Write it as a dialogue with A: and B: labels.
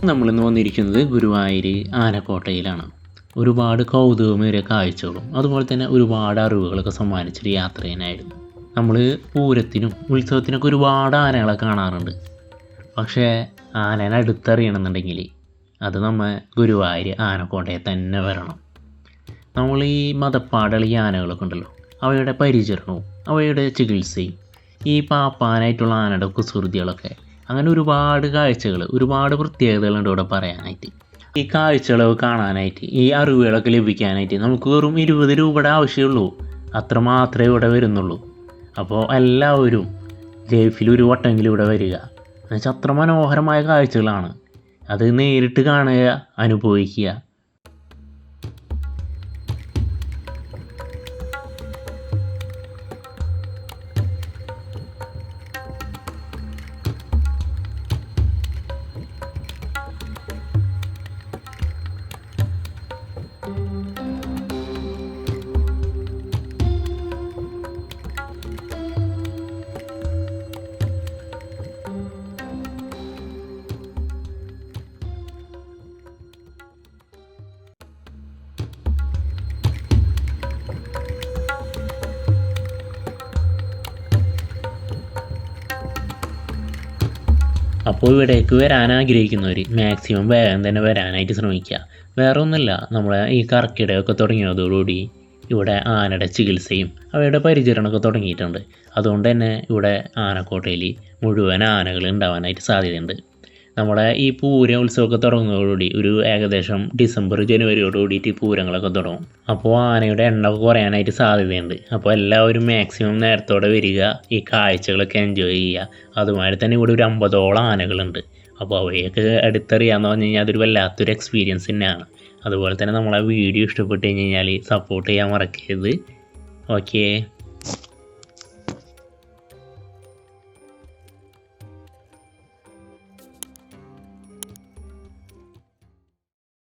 A: നമ്മളിന്ന് വന്നിരിക്കുന്നത് ഗുരുവായൂർ ആനക്കോട്ടയിലാണ്. ഒരുപാട് കൗതുകമേറിയ കാഴ്ചകളും അതുപോലെ തന്നെ ഒരുപാട് അറിവുകളൊക്കെ സമ്മാനിച്ചൊരു യാത്ര തന്നെയായിരുന്നു. നമ്മൾ പൂരത്തിനും ഉത്സവത്തിനൊക്കെ ഒരുപാട് ആനകളെ കാണാറുണ്ട്. പക്ഷേ ആനേനെ അടുത്തറിയണമെന്നുണ്ടെങ്കിൽ അത് നമ്മൾ ഗുരുവായൂർ ആനക്കോട്ടയിൽ തന്നെ വരണം. നമ്മൾ ഈ മതപ്പാടുള്ള ഈ ആനകളൊക്കെ ഉണ്ടല്ലോ, അവയുടെ പരിചരണവും അവയുടെ ചികിത്സയും ഈ പാപ്പാനായിട്ടുള്ള ആനയുടെ കുസൃതികളൊക്കെ, അങ്ങനെ ഒരുപാട് കാഴ്ചകൾ, ഒരുപാട് പ്രത്യേകതകളുണ്ട് ഇവിടെ പറയാനായിട്ട്. ഈ കാഴ്ചകളൊക്കെ കാണാനായിട്ട്, ഈ അറിവുകളൊക്കെ ലഭിക്കാനായിട്ട് നമുക്ക് വെറും 20 രൂപയുടെ ആവശ്യമുള്ളൂ. അത്ര മാത്രമേ ഇവിടെ വരുന്നുള്ളൂ. അപ്പോൾ എല്ലാവരും ലൈഫിൽ ഒരു വട്ടമെങ്കിലും ഇവിടെ വരിക. എന്നുവെച്ചാൽ അത്ര മനോഹരമായ കാഴ്ചകളാണ്. അത് നേരിട്ട് കാണുക, അനുഭവിക്കുക. അപ്പോൾ ഇവിടേക്ക് വരാൻ ആഗ്രഹിക്കുന്നവർ മാക്സിമം വേഗം തന്നെ വരാനായിട്ട് ശ്രമിക്കുക. വേറെ ഒന്നുമില്ല, നമ്മളെ ഈ കർക്കിടകമൊക്കെ തുടങ്ങിയതോടുകൂടി ഇവിടെ ആനയുടെ ചികിത്സയും അവയുടെ പരിചരണമൊക്കെ തുടങ്ങിയിട്ടുണ്ട്. അതുകൊണ്ട് തന്നെ ഇവിടെ ആനക്കോട്ടയിൽ മുഴുവൻ ആനകൾ ഉണ്ടാവാനായിട്ട് സാധ്യതയുണ്ട്. നമ്മുടെ ഈ പൂര ഉത്സവമൊക്കെ തുടങ്ങുന്നതോടുകൂടി ഒരു ഏകദേശം ഡിസംബർ ജനുവരിയോട് കൂടിയിട്ട് പൂരങ്ങളൊക്കെ തുടങ്ങും. അപ്പോൾ ആനയുടെ എണ്ണമൊക്കെ കുറയാനായിട്ട് സാധ്യതയുണ്ട്. അപ്പോൾ എല്ലാവരും മാക്സിമം നേരത്തോടെ വരിക, ഈ കാഴ്ചകളൊക്കെ എൻജോയ് ചെയ്യുക. അതുമാതിരി തന്നെ ഇവിടെ ഒരു 50ഓളം ആനകളുണ്ട്. അപ്പോൾ അവയൊക്കെ അടുത്തറിയാമെന്ന് പറഞ്ഞു കഴിഞ്ഞാൽ അതൊരു വല്ലാത്തൊരു എക്സ്പീരിയൻസ് തന്നെയാണ്. അതുപോലെ തന്നെ നമ്മളെ വീഡിയോ ഇഷ്ടപ്പെട്ട് കഴിഞ്ഞ് കഴിഞ്ഞാൽ സപ്പോർട്ട് ചെയ്യാൻ മറക്കരുത്. ഓക്കേ.